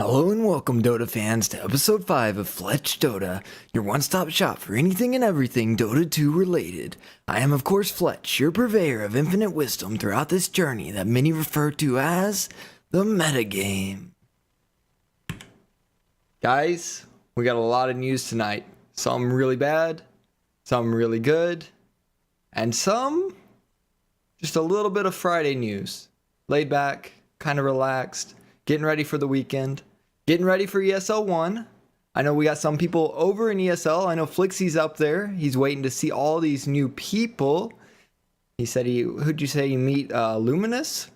Hello and welcome, Dota fans, to episode 5 of FletchDota, your one-stop shop for anything and everything Dota 2 related. I am, of course, Fletch, your purveyor of infinite wisdom throughout this journey that many refer to as the metagame. Guys, we got a lot of news tonight. Some really bad, some really good, and some just a little bit of Friday news. Laid back, kind of relaxed. Getting ready for the weekend. Getting ready for ESL 1. I know we got some people over in ESL. I know Flixie's up there. He's waiting to see all these new people. He said who'd you say you meet? Luminous?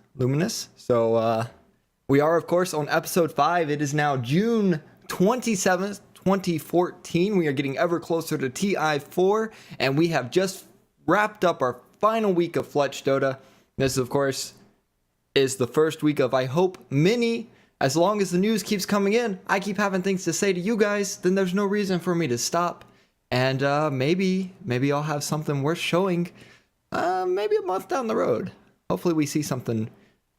So, we are, of course, on episode 5. It is now June 27th, 2014. We are getting ever closer to TI4. And we have just wrapped up our final week of FletchDota. This, of course, is the first week of, I hope, many. As long as the news keeps coming in, I keep having things to say to you guys, then there's no reason for me to stop. And maybe I'll have something worth showing maybe a month down the road. Hopefully we see something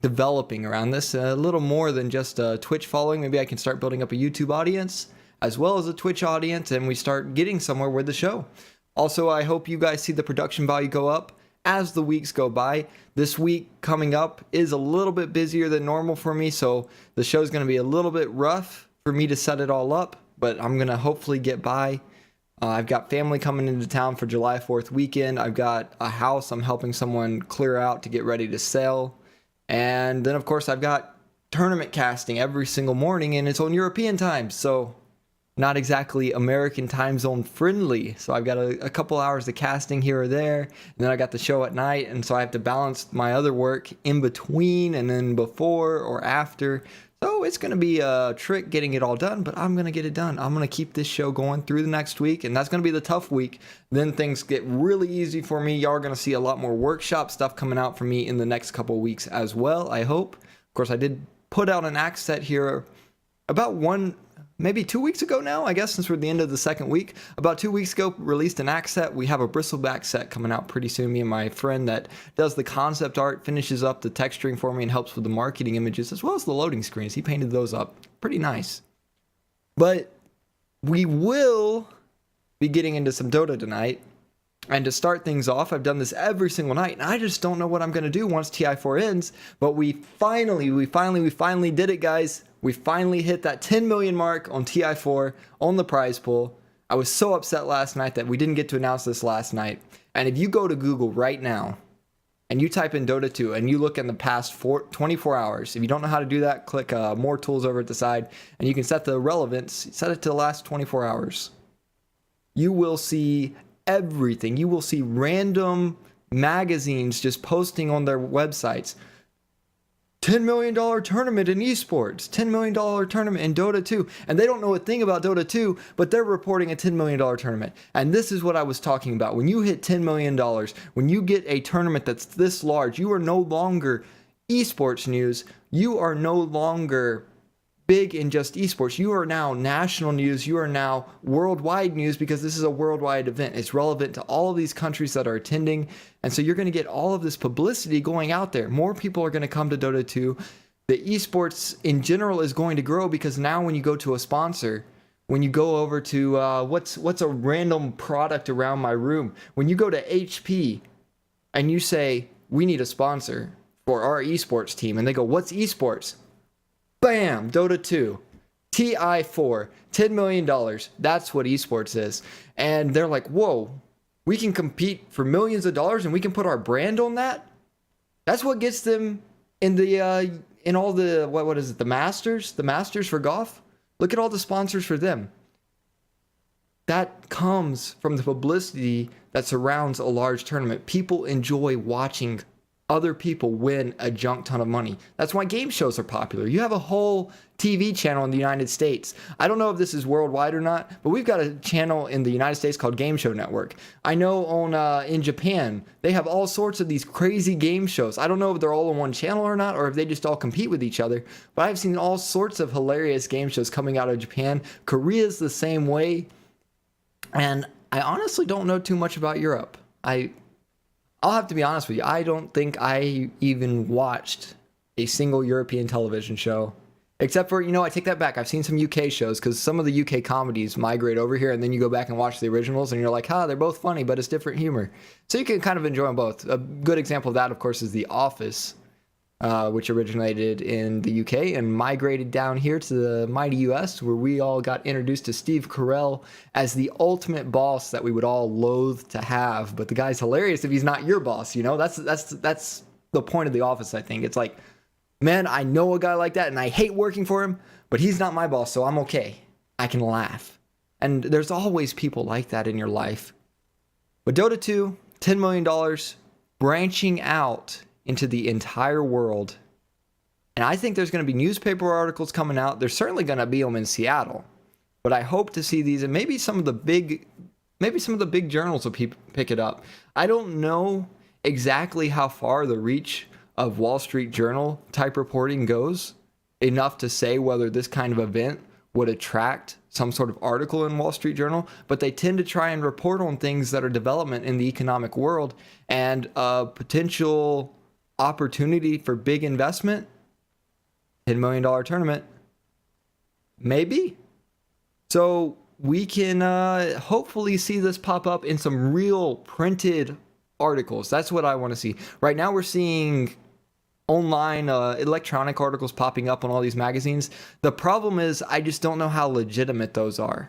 developing around this, a little more than just a Twitch following. Maybe I can start building up a YouTube audience as well as a Twitch audience, and we start getting somewhere with the show. Also, I hope you guys see the production value go up as the weeks go by. This week coming up is a little bit busier than normal for me, so the show's going to be a little bit rough for me to set it all up, but I'm going to hopefully get by. I've got family coming into town for July 4th weekend. I've got a house I'm helping someone clear out to get ready to sell. And then, of course, I've got tournament casting every single morning, and it's on European time, so not exactly American time zone friendly. So I've got a couple hours of casting here or there, and then I got the show at night, and so I have to balance my other work in between and then before or after. So it's going to be a trick getting it all done, but I'm going to get it done. I'm going to keep this show going through the next week, and that's going to be the tough week. Then things get really easy for me. Y'all are going to see a lot more workshop stuff coming out for me in the next couple weeks as well, I hope. Of course, I did put out an axe set here about maybe 2 weeks ago now, I guess, since we're at the end of the second week. About 2 weeks ago, released an axe set. We have a bristleback set coming out pretty soon. Me and my friend that does the concept art finishes up the texturing for me and helps with the marketing images as well as the loading screens. He painted those up. Pretty nice. But we will be getting into some Dota tonight. And to start things off, I've done this every single night, and I just don't know what I'm going to do once TI4 ends. But we finally did it, guys. We finally hit that 10 million mark on TI4 on the prize pool. I was so upset last night that we didn't get to announce this last night. And if you go to Google right now and you type in Dota 2 and you look in the past 24 hours, if you don't know how to do that, click more tools over at the side, and you can set the relevance, set it to the last 24 hours. You will see everything. You will see random magazines just posting on their websites. $10 million tournament in esports, $10 million tournament in Dota 2. And they don't know a thing about Dota 2, but they're reporting a $10 million tournament. And this is what I was talking about. When you hit $10 million, when you get a tournament that's this large, you are no longer esports news. You are no longer big in just esports. You are now national news. You are now worldwide news because this is a worldwide event. It's relevant to all of these countries that are attending. And so you're going to get all of this publicity going out there. More people are going to come to Dota 2. The esports in general is going to grow because now when you go to a sponsor, when you go over to what's a random product around my room, when you go to HP and you say, we need a sponsor for our esports team, and they go, what's esports? Bam! Dota 2, TI4, $10 million. That's what esports is. And they're like, whoa, we can compete for millions of dollars and we can put our brand on that? That's what gets them in the in all the, what is it, the Masters? The Masters for golf? Look at all the sponsors for them. That comes from the publicity that surrounds a large tournament. People enjoy watching other people win a junk ton of money. That's why game shows are popular. You have a whole TV channel in the United States. I don't know if this is worldwide or not, but we've got a channel in the United States called Game Show Network. I know in Japan, they have all sorts of these crazy game shows. I don't know if they're all on one channel or not, or if they just all compete with each other, but I've seen all sorts of hilarious game shows coming out of Japan. Korea's the same way, and I honestly don't know too much about Europe. I'll have to be honest with you. I don't think I even watched a single European television show Except for, I take that back. I've seen some UK shows because some of the UK comedies migrate over here and then you go back and watch the originals and you're like, they're both funny, but it's different humor. So you can kind of enjoy them both. A good example of that, of course, is The Office, which originated in the UK and migrated down here to the mighty US, where we all got introduced to Steve Carell as the ultimate boss that we would all loathe to have. But the guy's hilarious if he's not your boss, That's the point of The Office, I think. It's like, man, I know a guy like that and I hate working for him, but he's not my boss, so I'm okay. I can laugh. And there's always people like that in your life. But Dota 2, $10 million, branching out into the entire world. And I think there's going to be newspaper articles coming out. There's certainly going to be them in Seattle. But I hope to see these, and maybe some of the big journals will pick it up. I don't know exactly how far the reach of Wall Street Journal type reporting goes, enough to say whether this kind of event would attract some sort of article in Wall Street Journal, but they tend to try and report on things that are development in the economic world and a potential opportunity for big investment. $10 million tournament, maybe. So we can hopefully see this pop up in some real printed articles. That's what I want to see. Right now we're seeing online electronic articles popping up on all these magazines. The problem is I just don't know how legitimate those are.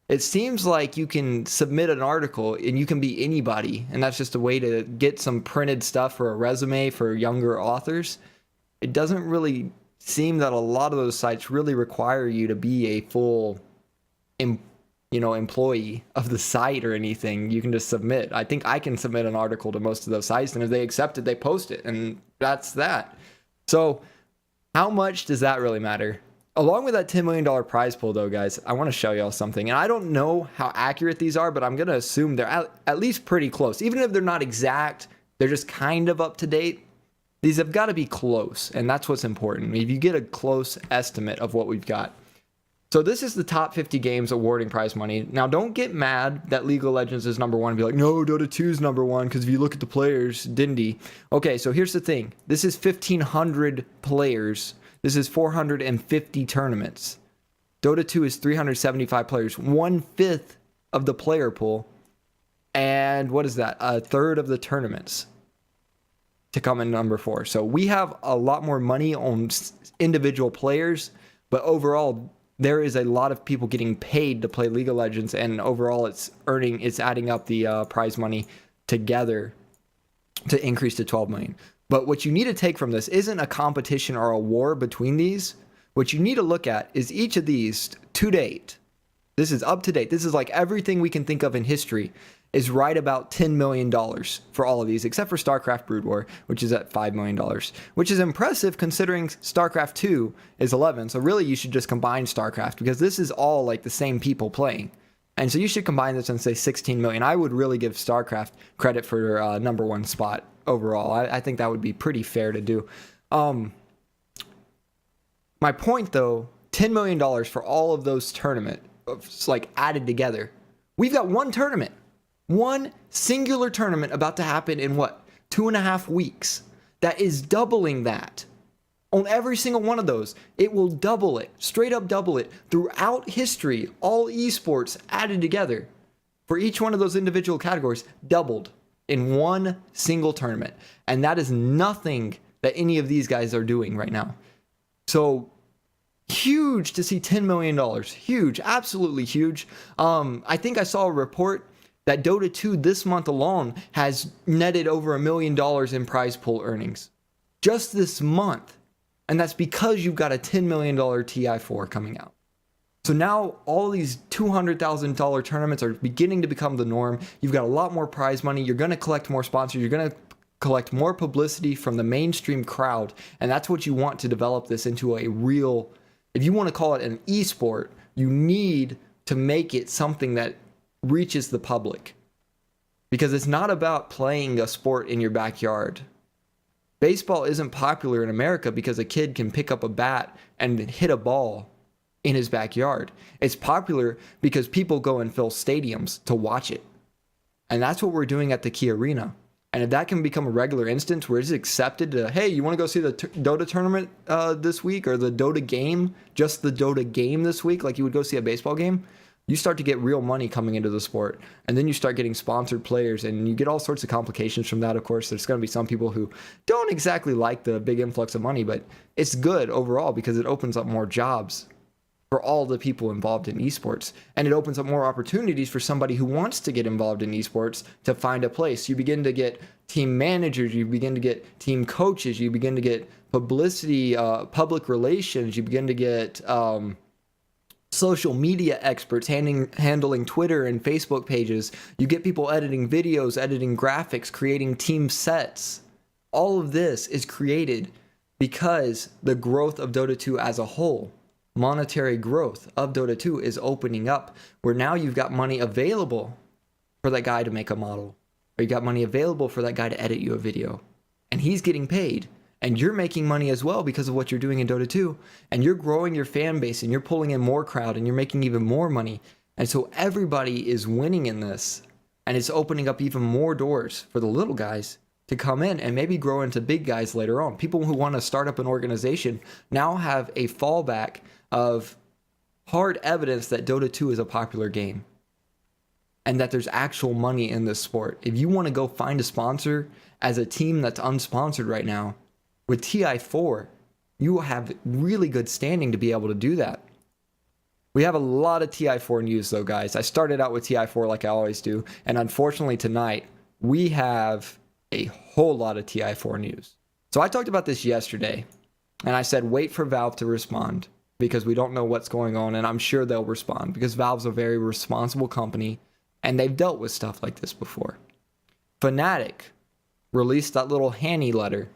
It seems like you can submit an article and you can be anybody, and that's just a way to get some printed stuff for a resume for younger authors. It doesn't really seem that a lot of those sites really require you to be a full employee of the site or anything. You can just submit. I think I can submit an article to most of those sites, and if they accept it, they post it, and that's that. So how much does that really matter? Along with that $10 million prize pool, though, guys, I want to show y'all something. And I don't know how accurate these are, but I'm going to assume they're at least pretty close. Even if they're not exact, they're just kind of up to date. These have got to be close, and that's what's important. If you get a close estimate of what we've got. So this is the top 50 games awarding prize money. Now, don't get mad that League of Legends is number one and be like, no, Dota 2 is number one, because if you look at the players, Dindy. Okay, so here's the thing. This is 1,500 players. This is 450 tournaments. Dota 2 is 375 players, 1/5 of the player pool. And what is that? A third of the tournaments to come in number 4. So we have a lot more money on individual players, but overall, there is a lot of people getting paid to play League of Legends, and overall it's adding up the prize money together to increase to 12 million. But what you need to take from this isn't a competition or a war between these. What you need to look at is each of these to date. This is up to date. This is like everything we can think of in history is right about $10 million for all of these, except for StarCraft Brood War, which is at $5 million, which is impressive considering StarCraft 2 is 11. So really you should just combine StarCraft, because this is all like the same people playing. And so you should combine this and say 16 million. I would really give StarCraft credit for number one spot overall. I think that would be pretty fair to do. My point though, $10 million for all of those tournaments, like added together. We've got one tournament. One singular tournament about to happen in 2.5 weeks. That is doubling that. On every single one of those, it will double it, straight up double it throughout history. All esports added together for each one of those individual categories doubled in one single tournament. And that is nothing that any of these guys are doing right now. So huge to see $10 million. Huge, absolutely huge. I think I saw a report that Dota 2 this month alone has netted over $1 million in prize pool earnings. Just this month. And that's because you've got a $10 million TI4 coming out. So now all these $200,000 tournaments are beginning to become the norm. You've got a lot more prize money. You're going to collect more sponsors. You're going to collect more publicity from the mainstream crowd. And that's what you want to develop this into a real, if you want to call it an esport, you need to make it something that reaches the public, because it's not about playing a sport in your backyard. Baseball isn't popular in America because a kid can pick up a bat and hit a ball in his backyard. It's popular because people go and fill stadiums to watch it. And that's what we're doing at the Key Arena. And if that can become a regular instance where it's accepted to, hey, you want to go see the Dota tournament this week, or the Dota game, just the Dota game this week, like you would go see a baseball game, you start to get real money coming into the sport. And then you start getting sponsored players, and you get all sorts of complications from that, of course. There's going to be some people who don't exactly like the big influx of money, but it's good overall because it opens up more jobs for all the people involved in esports. And it opens up more opportunities for somebody who wants to get involved in esports to find a place. You begin to get team managers, you begin to get team coaches, you begin to get publicity, public relations, you begin to get social media experts handling Twitter and Facebook pages. You get people editing videos, editing graphics, creating team sets. All of this is created because the growth of Dota 2 as a whole, monetary growth of Dota 2 is opening up, where now you've got money available for that guy to make a model, or you got money available for that guy to edit you a video, and he's getting paid, and you're making money as well because of what you're doing in Dota 2, and you're growing your fan base, and you're pulling in more crowd, and you're making even more money. And so everybody is winning in this, and it's opening up even more doors for the little guys to come in and maybe grow into big guys later on. People who want to start up an organization now have a fallback of hard evidence that Dota 2 is a popular game and that there's actual money in this sport. If you want to go find a sponsor as a team that's unsponsored right now, with TI4, you will have really good standing to be able to do that. We have a lot of TI4 news though, guys. I started out with TI4 like I always do, and unfortunately tonight we have a whole lot of TI4 news. So I talked about this yesterday, and I said wait for Valve to respond, because we don't know what's going on, and I'm sure they'll respond because Valve's a very responsible company and they've dealt with stuff like this before. Fnatic released that little Hanny letter.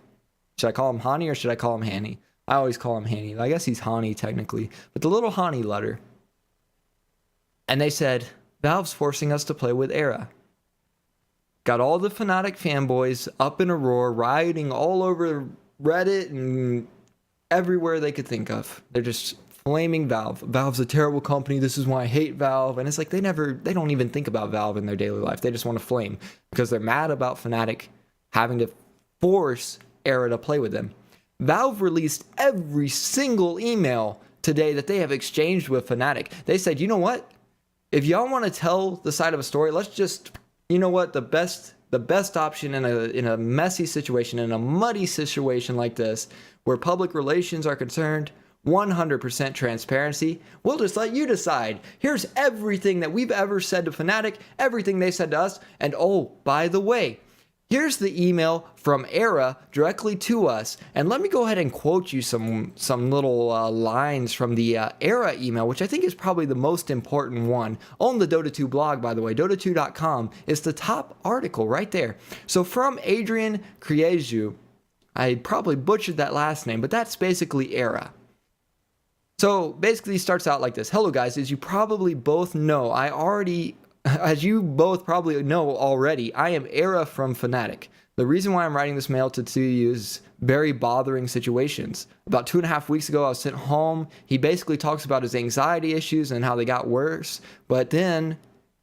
Should I call him Hani or should I call him Hanny? I always call him Hanny. I guess he's Hani technically, but the little Hani letter. And they said, Valve's forcing us to play with Era. Got all the Fnatic fanboys up in a roar, rioting all over Reddit and everywhere they could think of. They're just flaming Valve. Valve's a terrible company. This is why I hate Valve. And it's like they don't even think about Valve in their daily life. They just want to flame because they're mad about Fnatic having to force Era to play with them. Valve released every single email today that they have exchanged with Fnatic. They said, you know what? If y'all want to tell the side of a story, let's just, you know what, the best option in a messy situation, in a muddy situation like this, where public relations are concerned, 100% transparency. We'll just let you decide. Here's everything that we've ever said to Fnatic, everything they said to us, and oh, by the way, here's the email from Era directly to us. And let me go ahead and quote you some little lines from the Era email, which I think is probably the most important one on the Dota 2 blog, by the way. Dota2.com is the top article right there. So from Adrian Krieju, I probably butchered that last name, but that's basically Era. So basically, he starts out like this. Hello, guys. As you probably both know, I am Era from Fnatic. The reason why I'm writing this mail to you is very bothering situations. About 2.5 weeks ago, I was sent home. He basically talks about his anxiety issues and how they got worse. But then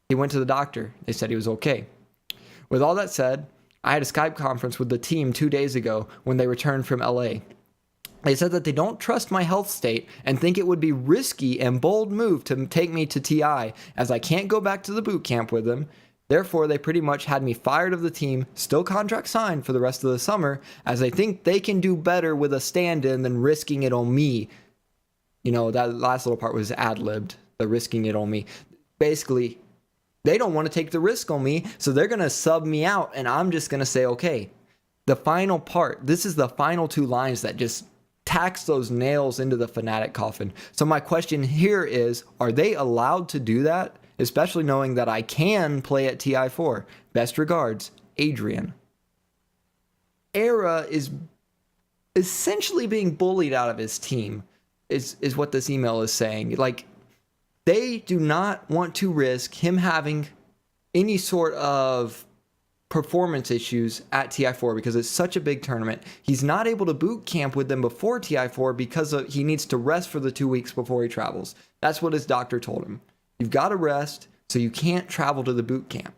he went to the doctor. They said he was okay. With all that said, I had a Skype conference with the team 2 days ago when they returned from LA. They said that they don't trust my health state and think it would be risky and bold move to take me to TI, as I can't go back to the boot camp with them. Therefore, they pretty much had me fired of the team, still contract signed for the rest of the summer, as they think they can do better with a stand-in than risking it on me. You know, that last little part was ad-libbed, the risking it on me. Basically, they don't want to take the risk on me, so they're going to sub me out, and I'm just going to say, okay. The final part, this is the final two lines that just tacks those nails into the Fnatic coffin. So my question here is, are they allowed to do that? Especially knowing that I can play at TI4. Best regards, Adrian. Era is essentially being bullied out of his team, is what this email is saying. Like, they do not want to risk him having any sort of performance issues at TI4 because it's such a big tournament. He's not able to boot camp with them before TI4 because he needs to rest for the 2 weeks before he travels. That's what his doctor told him. You've got to rest, so you can't travel to the boot camp.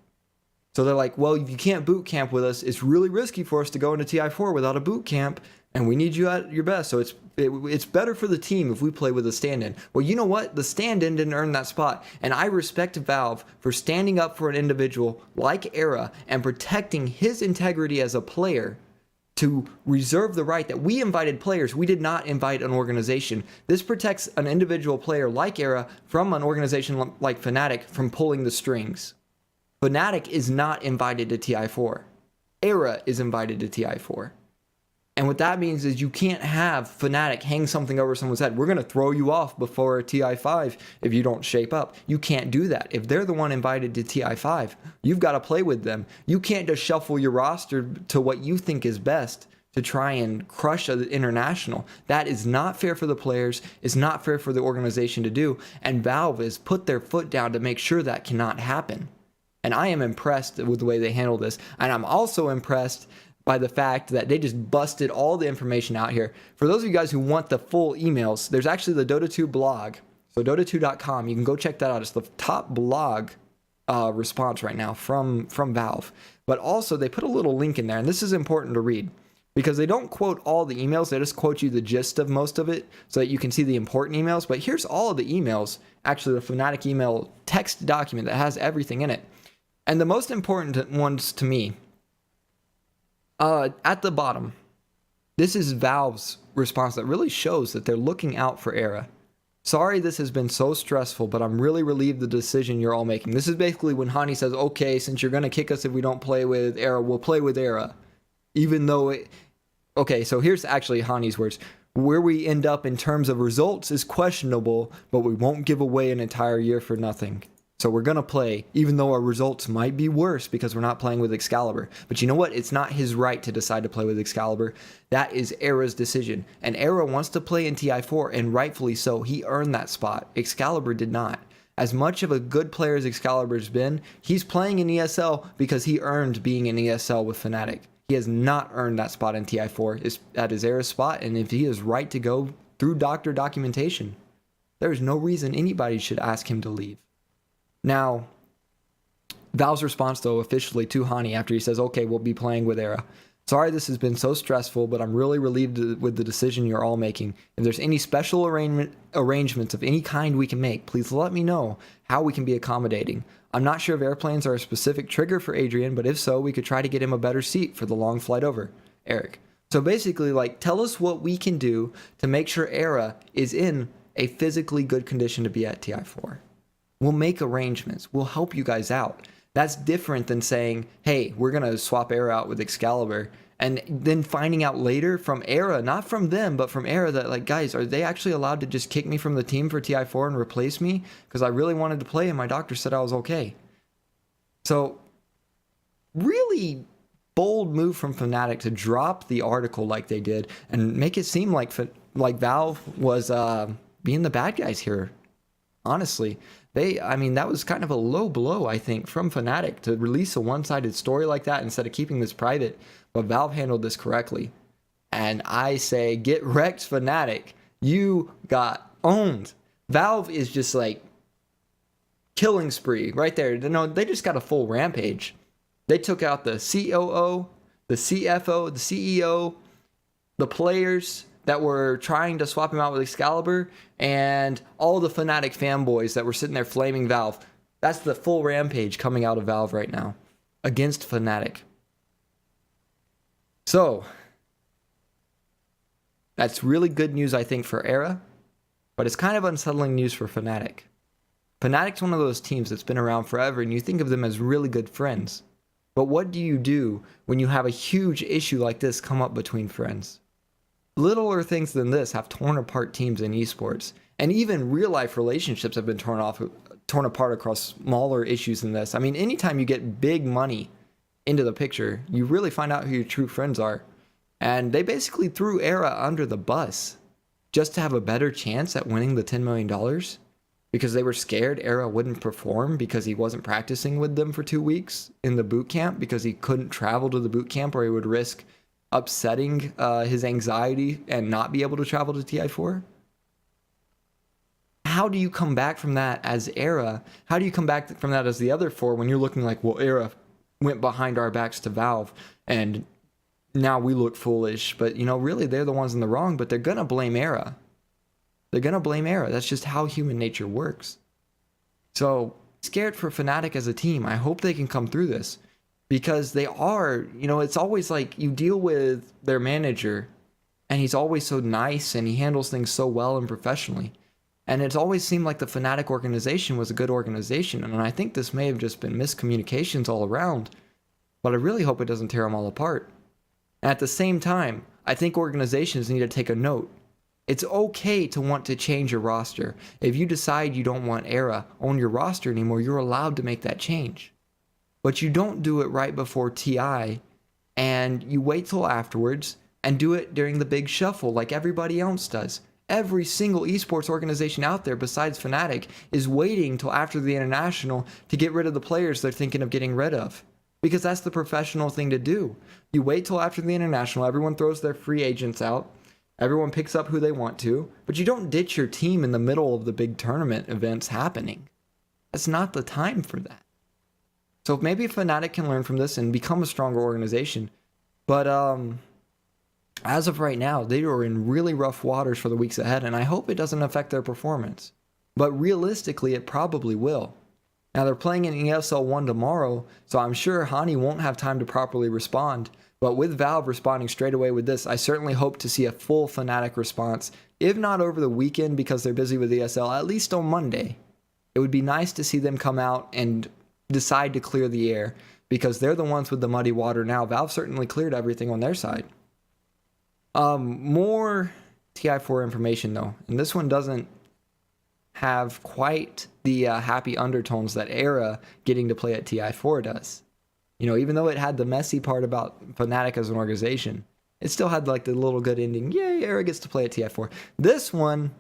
So they're like, well, if you can't boot camp with us, it's really risky for us to go into TI4 without a boot camp, and we need you at your best. So it's better for the team if we play with a stand-in. Well, you know what? The stand-in didn't earn that spot, and I respect Valve for standing up for an individual like Era and protecting his integrity as a player to reserve the right that we invited players. We did not invite an organization. This protects an individual player like Era from an organization like Fnatic from pulling the strings. Fnatic is not invited to TI4. Era is invited to TI4. And what that means is you can't have Fnatic hang something over someone's head. We're going to throw you off before TI5 if you don't shape up. You can't do that. If they're the one invited to TI5, you've got to play with them. You can't just shuffle your roster to what you think is best to try and crush an international. That is not fair for the players. It's not fair for the organization to do. And Valve has put their foot down to make sure that cannot happen. And I am impressed with the way they handle this. And I'm also impressed by the fact that they just busted all the information out here. For those of you guys who want the full emails, there's actually the Dota 2 blog. So Dota2.com, you can go check that out. It's the top blog response right now from Valve. But also they put a little link in there, and this is important to read because they don't quote all the emails. They just quote you the gist of most of it so that you can see the important emails. But here's all of the emails, actually the Fnatic email text document that has everything in it. And the most important ones to me, at the bottom, this is Valve's response that really shows that they're looking out for Era. Sorry this has been so stressful, but I'm really relieved the decision you're all making. This is basically when Hani says, okay, since you're going to kick us if we don't play with Era, we'll play with Era. Even though okay, so here's actually Hani's words. Where we end up in terms of results is questionable, but we won't give away an entire year for nothing. So we're going to play, even though our results might be worse because we're not playing with Excalibur. But you know what? It's not his right to decide to play with Excalibur. That is Era's decision. And Era wants to play in TI4, and rightfully so. He earned that spot. Excalibur did not. As much of a good player as Excalibur's been, he's playing in ESL because he earned being in ESL with Fnatic. He has not earned that spot in TI4. That is Era's spot, and if he is right to go through doctor documentation, there is no reason anybody should ask him to leave. Now, Valve's response, though, officially to Hani after he says, okay, we'll be playing with Era. Sorry this has been so stressful, but I'm really relieved with the decision you're all making. If there's any special arrangements of any kind we can make, please let me know how we can be accommodating. I'm not sure if airplanes are a specific trigger for Adrian, but if so, we could try to get him a better seat for the long flight over. Eric. So basically, like, tell us what we can do to make sure Era is in a physically good condition to be at TI4. We'll make arrangements. We'll help you guys out. That's different than saying, hey, we're going to swap Era out with Excalibur. And then finding out later from Era, not from them, but from Era that, like, guys, are they actually allowed to just kick me from the team for TI4 and replace me? Because I really wanted to play and my doctor said I was okay. So, really bold move from Fnatic to drop the article like they did and make it seem like Valve was being the bad guys here. Honestly. That was kind of a low blow, I think, from Fnatic to release a one-sided story like that instead of keeping this private. But Valve handled this correctly. And I say, get wrecked, Fnatic. You got owned. Valve is just like killing spree right there. No, they just got a full rampage. They took out the COO, the CFO, the CEO, the players that were trying to swap him out with Excalibur, and all the Fnatic fanboys that were sitting there flaming Valve. That's the full rampage coming out of Valve right now against Fnatic. So, that's really good news, I think, for Era, but it's kind of unsettling news for Fnatic. Fnatic's one of those teams that's been around forever, and you think of them as really good friends. But what do you do when you have a huge issue like this come up between friends? Littler things than this have torn apart teams in esports, and even real-life relationships have been torn apart across smaller issues than this. I mean, anytime you get big money into the picture, you really find out who your true friends are. And they basically threw Era under the bus just to have a better chance at winning the $10 million because they were scared Era wouldn't perform because he wasn't practicing with them for 2 weeks in the boot camp because he couldn't travel to the boot camp or he would risk upsetting his anxiety and not be able to travel to TI4? How do you come back from that as Era? How do you come back from that as the other four when you're looking like, well, Era went behind our backs to Valve, and now we look foolish. But, you know, really, they're the ones in the wrong, but they're going to blame Era. They're going to blame Era. That's just how human nature works. So, scared for Fnatic as a team. I hope they can come through this, because they are, you know, it's always like you deal with their manager, and he's always so nice, and he handles things so well and professionally. And it's always seemed like the Fnatic organization was a good organization, and I think this may have just been miscommunications all around, but I really hope it doesn't tear them all apart. And at the same time, I think organizations need to take a note. It's okay to want to change your roster. If you decide you don't want Era on your roster anymore, you're allowed to make that change. But you don't do it right before TI, and you wait till afterwards and do it during the big shuffle like everybody else does. Every single esports organization out there besides Fnatic is waiting till after the international to get rid of the players they're thinking of getting rid of, because that's the professional thing to do. You wait till after the international, everyone throws their free agents out, everyone picks up who they want to, but you don't ditch your team in the middle of the big tournament events happening. That's not the time for that. So maybe Fnatic can learn from this and become a stronger organization. But as of right now, they are in really rough waters for the weeks ahead, and I hope it doesn't affect their performance. But realistically, it probably will. Now, they're playing in ESL 1 tomorrow, so I'm sure Hani won't have time to properly respond. But with Valve responding straight away with this, I certainly hope to see a full Fnatic response, if not over the weekend because they're busy with ESL, at least on Monday. It would be nice to see them come out and decide to clear the air, because they're the ones with the muddy water now. Valve certainly cleared everything on their side. More TI4 information though, and this one doesn't have quite the happy undertones that Era getting to play at TI4 does. You know, even though it had the messy part about Fnatic as an organization, it still had like the little good ending. Yay, Era gets to play at TI4. This one's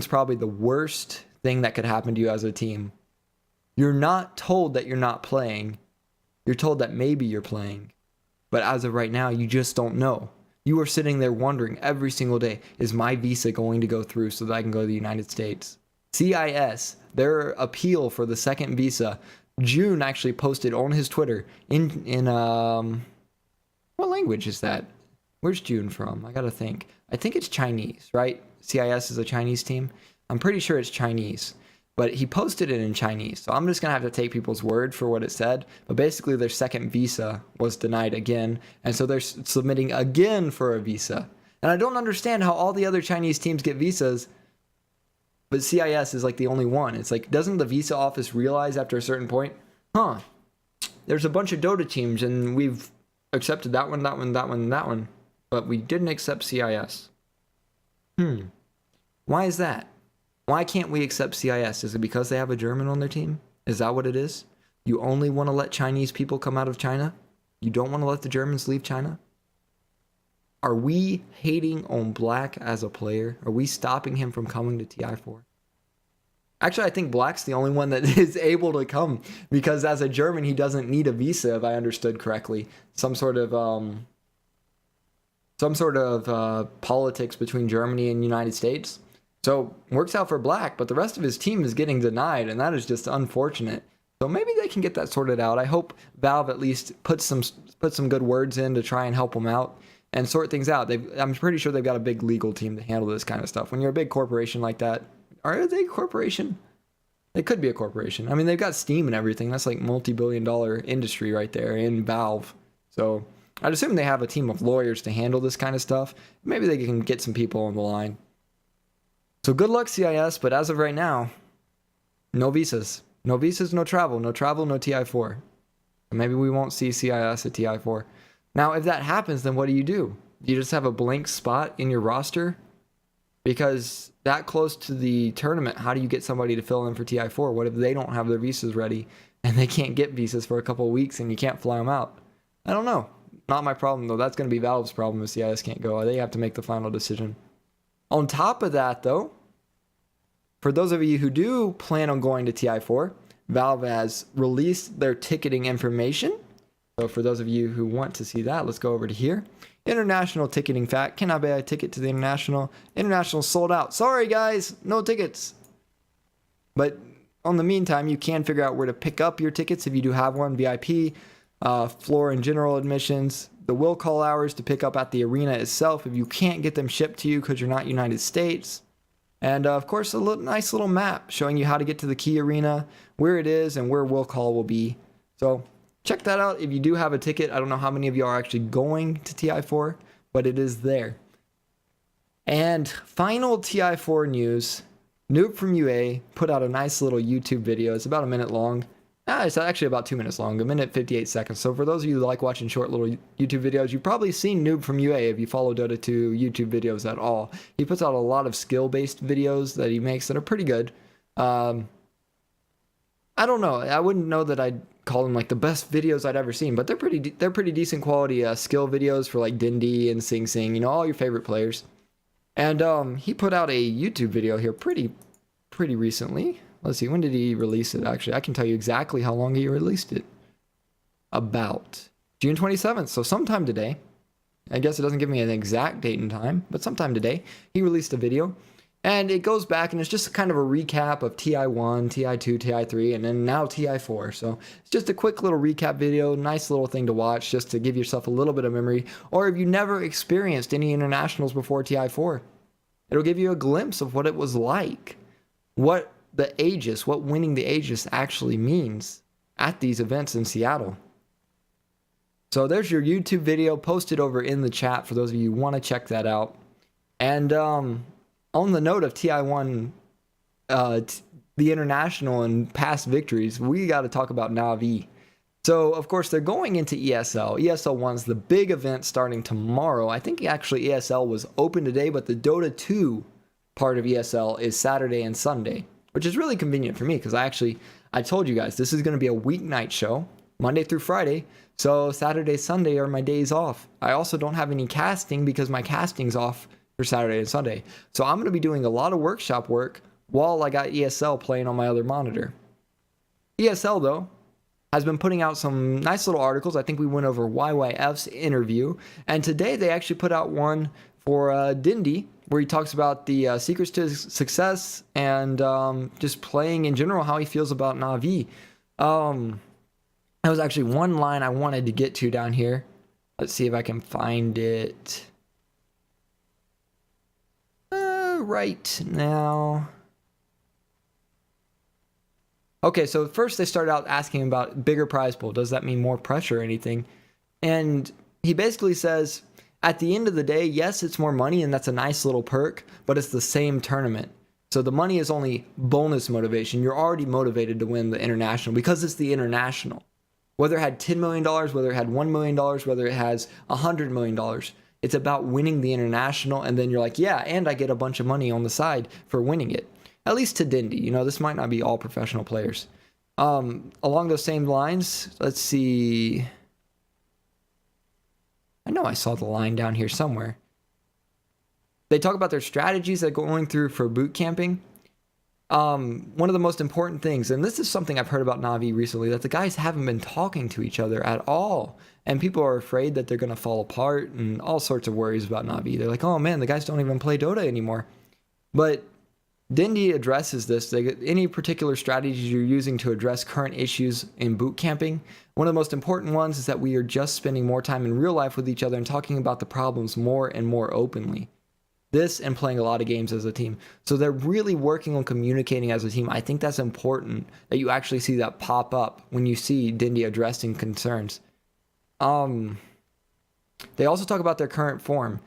probably the worst thing that could happen to you as a team. You're not told that you're not playing. You're told that maybe you're playing. But as of right now, you just don't know. You are sitting there wondering every single day, is my visa going to go through so that I can go to the United States? CIS, their appeal for the second visa, June actually posted on his Twitter in what language is that? Where's June from? I gotta think. I think it's Chinese, right? CIS is a Chinese team. I'm pretty sure it's Chinese. But he posted it in Chinese, so I'm just going to have to take people's word for what it said. But basically, their second visa was denied again, and so they're submitting again for a visa. And I don't understand how all the other Chinese teams get visas, but CIS is like the only one. It's like, doesn't the visa office realize after a certain point, there's a bunch of Dota teams, and we've accepted that one, that one, that one, that one, but we didn't accept CIS. Why is that? Why can't we accept CIS? Is it because they have a German on their team? Is that what it is? You only want to let Chinese people come out of China? You don't want to let the Germans leave China? Are we hating on Black as a player? Are we stopping him from coming to TI4? Actually, I think Black's the only one that is able to come, because as a German, he doesn't need a visa, if I understood correctly. Some sort of politics between Germany and United States. So, works out for Black, but the rest of his team is getting denied, and that is just unfortunate. So maybe they can get that sorted out. I hope Valve at least put some good words in to try and help them out and sort things out. I'm pretty sure they've got a big legal team to handle this kind of stuff. When you're a big corporation like that, are they a corporation? They could be a corporation. I mean, they've got Steam and everything. That's like multi-billion-dollar industry right there in Valve. So I'd assume they have a team of lawyers to handle this kind of stuff. Maybe they can get some people on the line. So good luck, CIS, but as of right now, no visas. No visas, no travel. No travel, no TI4. Maybe we won't see CIS at TI4. Now, if that happens, then what do? Do you just have a blank spot in your roster? Because that close to the tournament, how do you get somebody to fill in for TI4? What if they don't have their visas ready and they can't get visas for a couple of weeks and you can't fly them out? I don't know. Not my problem, though. That's going to be Valve's problem if CIS can't go. They have to make the final decision. On top of that, though, for those of you who do plan on going to TI4, Valve has released their ticketing information. So for those of you who want to see that, let's go over to here. International ticketing fact. Can I buy a ticket to the international? International sold out. Sorry, guys. No tickets. But on the meantime, you can figure out where to pick up your tickets if you do have one, VIP, floor and general admissions, the will call hours to pick up at the arena itself if you can't get them shipped to you because you're not United States. And of course, a nice little map showing you how to get to the key arena, where it is, and where will call will be. So check that out if you do have a ticket. I don't know how many of you are actually going to TI4, but it is there. And final TI4 news, Noob from UA put out a nice little YouTube video. It's about a minute long. It's actually about 2 minutes long, 1 minute 58 seconds. So for those of you who like watching short little YouTube videos, you've probably seen Noob from UA if you follow Dota 2 YouTube videos at all. He puts out a lot of skill-based videos that he makes that are pretty good. I don't know. I wouldn't know that I'd call them like the best videos I'd ever seen, but they're pretty decent quality skill videos for like Dindy and Sing Sing, you know, all your favorite players. And he put out a YouTube video here pretty recently. Let's see, when did he release it? Actually, I can tell you exactly how long he released it. About June 27th, so sometime today. I guess it doesn't give me an exact date and time, but sometime today, he released a video. And it goes back and it's just kind of a recap of TI1, TI2, TI3, and then now TI4. So it's just a quick little recap video, nice little thing to watch just to give yourself a little bit of memory. Or if you never experienced any internationals before TI4, it'll give you a glimpse of what it was like. What the Aegis, what winning the Aegis actually means at these events in Seattle. So there's your YouTube video posted over in the chat for those of you who want to check that out. And on the note of TI1, the international and past victories, we got to talk about Na'Vi. So, of course, they're going into ESL. ESL 1's the big event starting tomorrow. I think actually ESL was open today, but the Dota 2 part of ESL is Saturday and Sunday, which is really convenient for me because I told you guys this is going to be a weeknight show, Monday through Friday. So Saturday, Sunday are my days off. I also don't have any casting because my casting's off for Saturday and Sunday. So I'm going to be doing a lot of workshop work while I got ESL playing on my other monitor. ESL, though, has been putting out some nice little articles. I think we went over YYF's interview. And today they actually put out one for Dindy, where he talks about the secrets to his success and just playing in general, how he feels about Na'Vi. That was actually one line I wanted to get to down here. Let's see if I can find it right now. Okay, so first they started out asking about bigger prize pool. Does that mean more pressure or anything? And he basically says, at the end of the day, yes, it's more money and that's a nice little perk, but it's the same tournament. So the money is only bonus motivation. You're already motivated to win the international because it's the international. Whether it had $10 million, whether it had $1 million, whether it has $100 million, it's about winning the international. And then you're like, yeah, and I get a bunch of money on the side for winning it. At least to Dindy. You know, this might not be all professional players. Along those same lines, let's see. I know I saw the line down here somewhere. They talk about their strategies they're going through for boot camping. One of the most important things, and this is something I've heard about Na'Vi recently, that the guys haven't been talking to each other at all. And people are afraid that they're going to fall apart and all sorts of worries about Na'Vi. They're like, oh man, the guys don't even play Dota anymore. But Dindy addresses this. Any particular strategies you're using to address current issues in boot camping? One of the most important ones is that we are just spending more time in real life with each other and talking about the problems more and more openly. This and playing a lot of games as a team. So they're really working on communicating as a team. I think that's important that you actually see that pop up when you see Dindy addressing concerns. They also talk about their current form,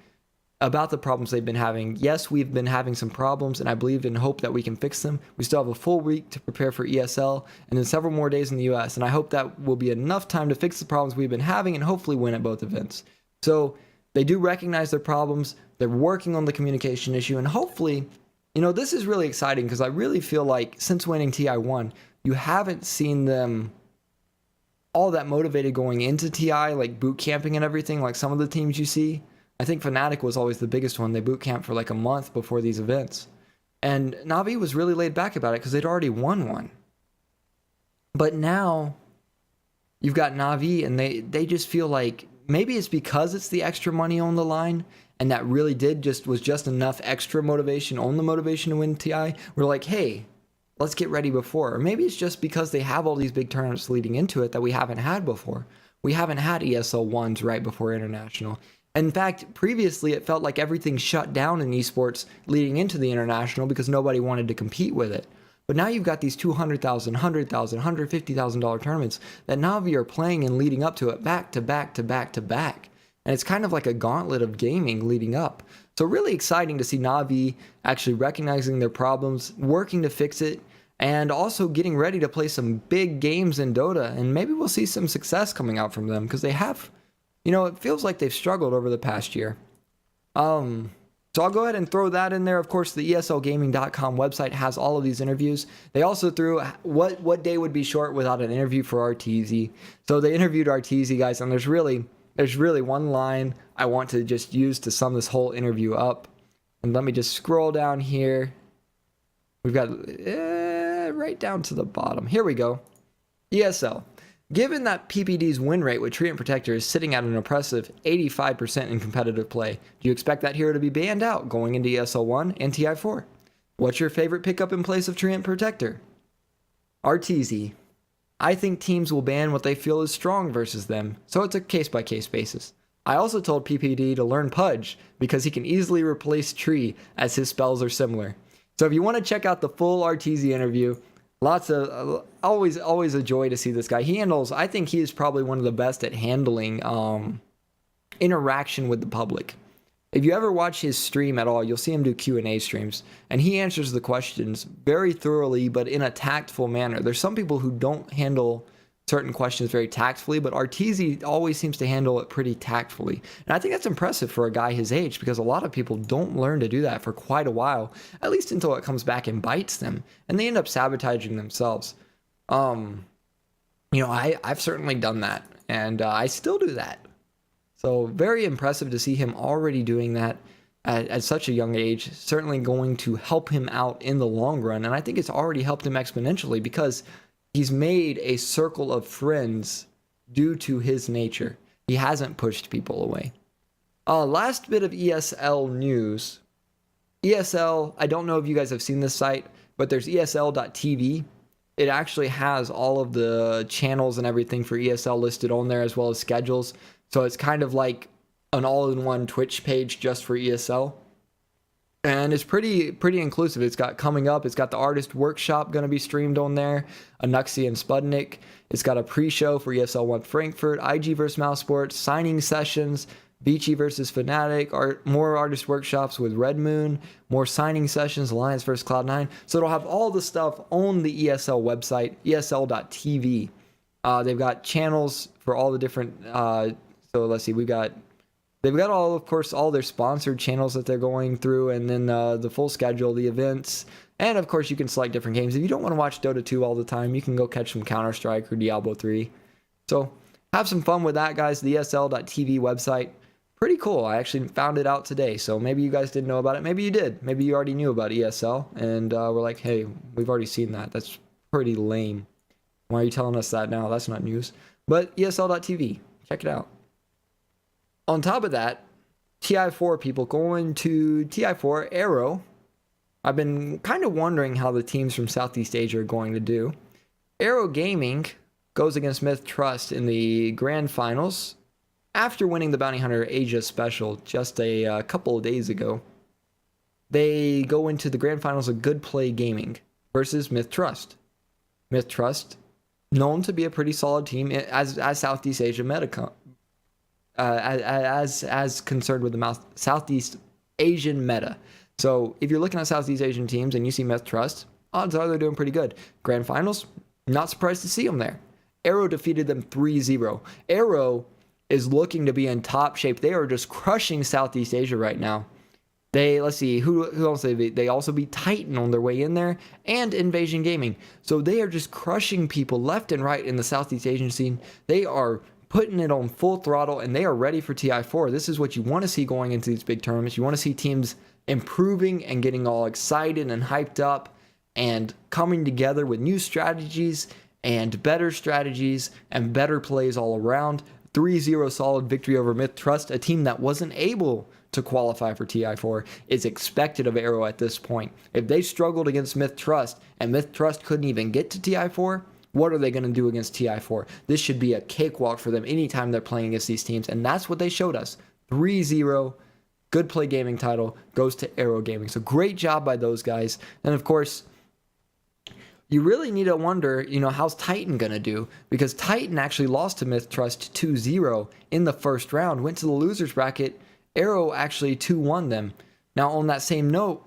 about the problems they've been having. Yes, we've been having some problems, and I believe and hope that we can fix them. We still have a full week to prepare for ESL, and then several more days in the US, and I hope that will be enough time to fix the problems we've been having and hopefully win at both events. So they do recognize their problems. They're working on the communication issue, and hopefully, you know, this is really exciting because I really feel like since winning TI1, you haven't seen them all that motivated going into TI, like boot camping and everything, like some of the teams you see. I think Fnatic was always the biggest one. They boot camped for like a month before these events. And Na'Vi was really laid back about it because they'd already won one. But now you've got Na'Vi and they just feel like maybe it's because it's the extra money on the line and that really was just enough extra motivation on the motivation to win TI. We're like, hey, let's get ready before. Or maybe it's just because they have all these big tournaments leading into it that we haven't had before. We haven't had ESL 1s right before International. In fact, previously it felt like everything shut down in esports leading into the International because nobody wanted to compete with it. But now you've got these $200,000, $100,000, $150,000 tournaments that Navi are playing and leading up to it back to back to back to back. And it's kind of like a gauntlet of gaming leading up. So really exciting to see Navi actually recognizing their problems, working to fix it, and also getting ready to play some big games in Dota. And maybe we'll see some success coming out from them because they have, it feels like they've struggled over the past year. So I'll go ahead and throw that in there. Of course, the ESLgaming.com website has all of these interviews. They also threw what day would be short without an interview for RTZ. So they interviewed RTZ, guys, and there's really one line I want to just use to sum this whole interview up. And let me just scroll down here. We've got right down to the bottom. Here we go. ESL. Given that PPD's win rate with Treant Protector is sitting at an impressive 85% in competitive play, do you expect that hero to be banned out going into ESL 1 and TI4? What's your favorite pickup in place of Treant Protector? RTZ. I think teams will ban what they feel is strong versus them, so it's a case-by-case basis. I also told PPD to learn Pudge because he can easily replace Tree as his spells are similar. So if you want to check out the full RTZ interview, lots of always a joy to see this guy. I think he is probably one of the best at handling interaction with the public. If you ever watch his stream at all, you'll see him do Q&A streams, and he answers the questions very thoroughly, but in a tactful manner. There's some people who don't handle certain questions very tactfully, but RTZ always seems to handle it pretty tactfully. And I think that's impressive for a guy his age, because a lot of people don't learn to do that for quite a while, at least until it comes back and bites them, and they end up sabotaging themselves. I've certainly done that, and I still do that. So very impressive to see him already doing that at such a young age. Certainly going to help him out in the long run, and I think it's already helped him exponentially because he's made a circle of friends due to his nature. He hasn't pushed people away. Last bit of ESL news. ESL, I don't know if you guys have seen this site, but there's ESL.tv. It actually has all of the channels and everything for ESL listed on there, as well as schedules. So it's kind of like an all-in-one Twitch page just for ESL. And it's pretty inclusive. It's got coming up. It's got the artist workshop going to be streamed on there. Anuxi and Spudnik. It's got a pre-show for ESL 1 Frankfurt, IG vs Mouse Sports, signing sessions, Beachy versus Fnatic, more artist workshops with Red Moon, more signing sessions, Alliance versus Cloud9. So it'll have all the stuff on the ESL website, ESL.tv. They've got channels for all the different. So let's see. They've got all, of course, all their sponsored channels that they're going through, and then the full schedule, the events, and of course you can select different games. If you don't want to watch Dota 2 all the time, you can go catch some Counter-Strike or Diablo 3. So have some fun with that, guys. The ESL.tv website, pretty cool. I actually found it out today, so maybe you guys didn't know about it. Maybe you did. Maybe you already knew about ESL, and we're like, hey, we've already seen that. That's pretty lame. Why are you telling us that now? That's not news. But ESL.tv, check it out. On top of that, TI4 people going to TI4 Aero. I've been kind of wondering how the teams from Southeast Asia are going to do. Aero Gaming goes against Myth Trust in the grand finals after winning the Bounty Hunter Asia Special just a couple of days ago. They go into the grand finals of Good Play Gaming versus Myth Trust. Myth Trust, known to be a pretty solid team as Southeast Asia meta. As concerned with the Southeast Asian meta. So if you're looking at Southeast Asian teams and you see Myth Trust, odds are they're doing pretty good. Grand finals, not surprised to see them there. Aero defeated them 3-0. Aero is looking to be in top shape. They are just crushing Southeast Asia right now. Let's see, who else they beat? They also beat Titan on their way in there, and Invasion Gaming. So they are just crushing people left and right in the Southeast Asian scene. They are putting it on full throttle, and they are ready for TI4. This is what you want to see going into these big tournaments. You want to see teams improving and getting all excited and hyped up and coming together with new strategies and better plays all around. 3-0 solid victory over Myth Trust, a team that wasn't able to qualify for TI4 is expected of Arrow at this point. If they struggled against Myth Trust and Myth Trust couldn't even get to TI4, what are they going to do against TI4? This should be a cakewalk for them anytime they're playing against these teams, and that's what they showed us. 3-0, Good Play Gaming title goes to Arrow Gaming. So great job by those guys. And of course, you really need to wonder, how's Titan going to do? Because Titan actually lost to Myth Trust 2-0 in the first round, went to the losers bracket. Arrow actually 2-1 them. Now, on that same note,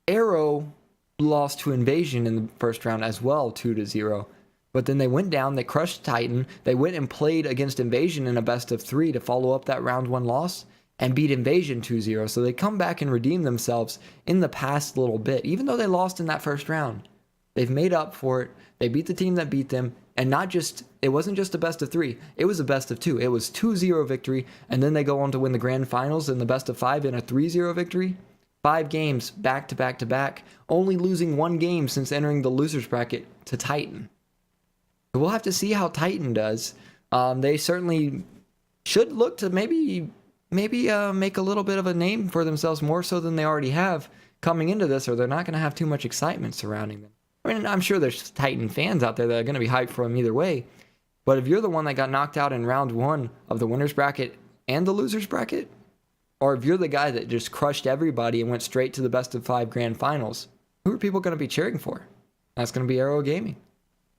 Arrow lost to Invasion in the first round as well, 2-0. But then they went down, they crushed Titan, they went and played against Invasion in a best of 3 to follow up that round 1 loss and beat Invasion 2-0. So they come back and redeem themselves in the past little bit. Even though they lost in that first round, they've made up for it. They beat the team that beat them, and it wasn't just a best of 3, it was a best of 2. It was 2-0 victory, and then they go on to win the grand finals in the best of 5 in a 3-0 victory. 5 games back to back to back, only losing 1 game since entering the losers bracket to Titan. We'll have to see how Titan does. They certainly should look to maybe make a little bit of a name for themselves, more so than they already have coming into this, or they're not going to have too much excitement surrounding them. I mean, I'm sure there's Titan fans out there that are going to be hyped for them either way. But if you're the one that got knocked out in round 1 of the winners bracket and the losers bracket, or if you're the guy that just crushed everybody and went straight to the best of 5 grand finals, who are people going to be cheering for? That's going to be Arrow Gaming.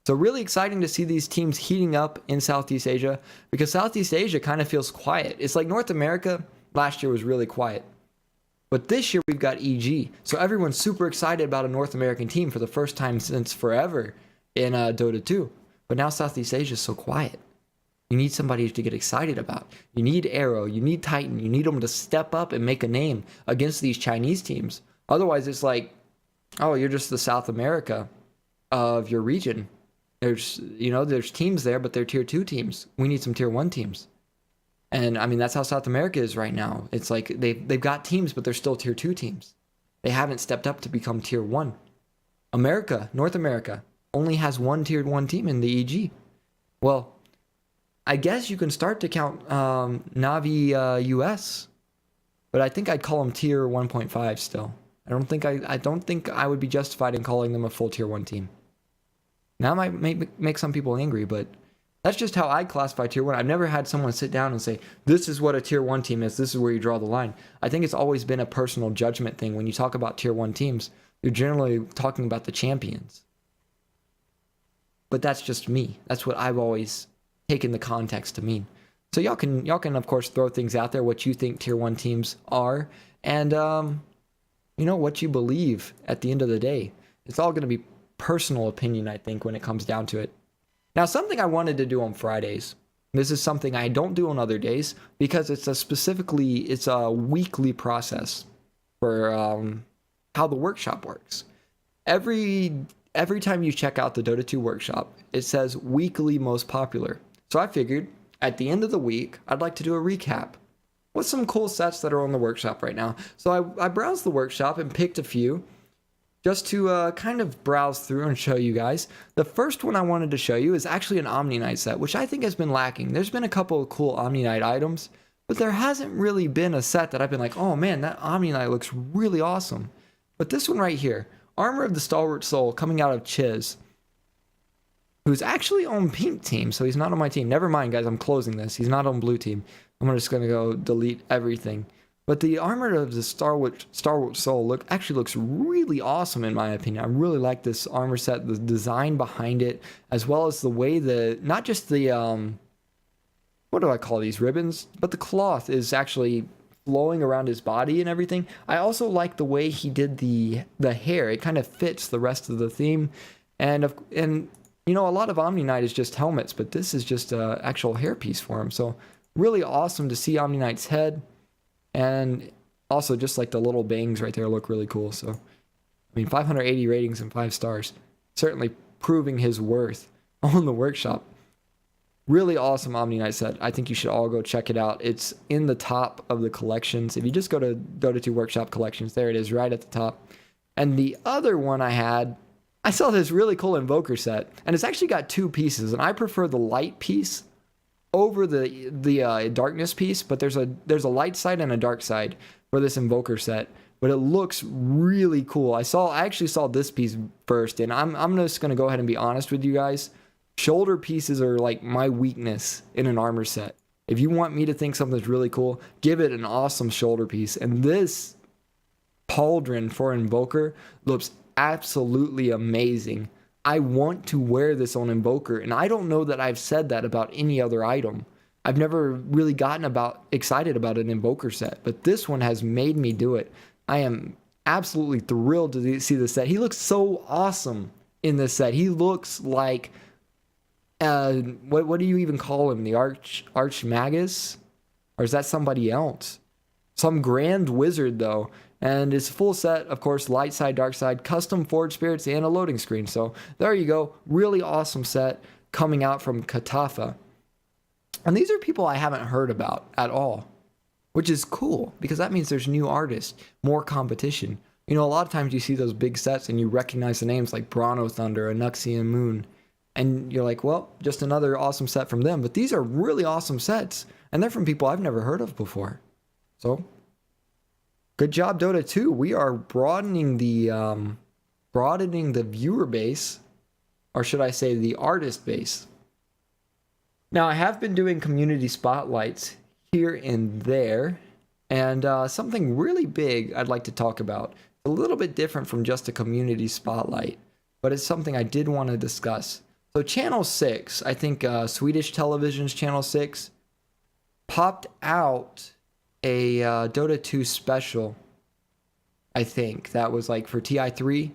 So really exciting to see these teams heating up in Southeast Asia, because Southeast Asia kind of feels quiet. It's like North America last year was really quiet. But this year we've got EG. So everyone's super excited about a North American team for the first time since forever in Dota 2. But now Southeast Asia is so quiet. You need somebody to get excited about. You need Arrow, you need Titan, you need them to step up and make a name against these Chinese teams. Otherwise it's like, oh, you're just the South America of your region. There's teams there, but they're tier 2 teams. We need some tier 1 teams. And I mean, that's how South America is right now. It's like they've got teams, but they're still tier 2 teams. They haven't stepped up to become tier 1. North America, only has 1 tier 1 team in the EG. Well, I guess you can start to count Navi US, but I think I'd call them tier 1.5 still. I don't think I would be justified in calling them a full tier 1 team. Now, that might make some people angry, but that's just how I classify tier 1. I've never had someone sit down and say, this is what a tier 1 team is. This is where you draw the line. I think it's always been a personal judgment thing. When you talk about tier 1 teams, you're generally talking about the champions. But that's just me. That's what I've always taken the context to mean. So y'all can of course throw things out there, what you think tier 1 teams are, and what you believe at the end of the day. It's all going to be personal opinion, I think, when it comes down to it. Now, something I wanted to do on Fridays, this is something I don't do on other days, because it's a weekly process for how the workshop works. Every time you check out the Dota 2 workshop, it says weekly most popular. So I figured at the end of the week, I'd like to do a recap. What's some cool sets that are on the workshop right now? So I browsed the workshop and picked a few, just to kind of browse through and show you guys. The first one I wanted to show you is actually an Omni Knight set, which I think has been lacking. There's been a couple of cool Omni Knight items, but there hasn't really been a set that I've been like, oh man, that Omni Knight looks really awesome. But this one right here, Armor of the Stalwart Soul, coming out of Chiz, who's actually on pink team, so he's not on my team. Never mind, guys, I'm closing this. He's not on blue team. I'm just going to go delete everything. But the Armor of the Stalwart Soul looks really awesome in my opinion. I really like this armor set, the design behind it, as well as the way not just the, what do I call these, ribbons? But the cloth is actually flowing around his body and everything. I also like the way he did the hair. It kind of fits the rest of the theme. And a lot of Omni Knight is just helmets, but this is just an actual hairpiece for him. So really awesome to see Omni Knight's head. And also just like the little bangs right there look really cool. So, I mean, 580 ratings and 5 stars. Certainly proving his worth on the workshop. Really awesome Omni Knight set. I think you should all go check it out. It's in the top of the collections. If you just go to Dota 2 Workshop Collections, there it is right at the top. And the other one I saw this really cool Invoker set. And it's actually got 2 pieces. And I prefer the light piece over the darkness piece, but there's a light side and a dark side. for this Invoker set, but it looks really cool. I actually saw this piece first, and I'm just gonna go ahead and be honest with you guys. Shoulder pieces are like my weakness in an armor set. If you want me to think something's really cool, give it an awesome shoulder piece. And this pauldron for Invoker looks absolutely amazing. I want to wear this on Invoker, and I don't know that I've said that about any other item. I've never really gotten excited about an Invoker set, but this one has made me do it. I am absolutely thrilled to see this set. He looks so awesome in this set. He looks like what do you even call him? The Archmagus? Or is that somebody else? Some grand wizard though. And it's a full set, of course, light side, dark side, custom forge spirits, and a loading screen. So there you go. Really awesome set coming out from Katafa. And these are people I haven't heard about at all, which is cool because that means there's new artists, more competition. You know, a lot of times you see those big sets and you recognize the names like Bronto Thunder, Anuxian Moon, and you're like, well, just another awesome set from them. But these are really awesome sets, and they're from people I've never heard of before. So, good job, Dota 2. We are broadening the viewer base, or should I say the artist base. Now, I have been doing community spotlights here and there, and something really big I'd like to talk about. A little bit different from just a community spotlight, but it's something I did want to discuss. So Channel 6, I think Swedish Television's Channel 6, popped out a Dota 2 special, I think. That was like for TI3.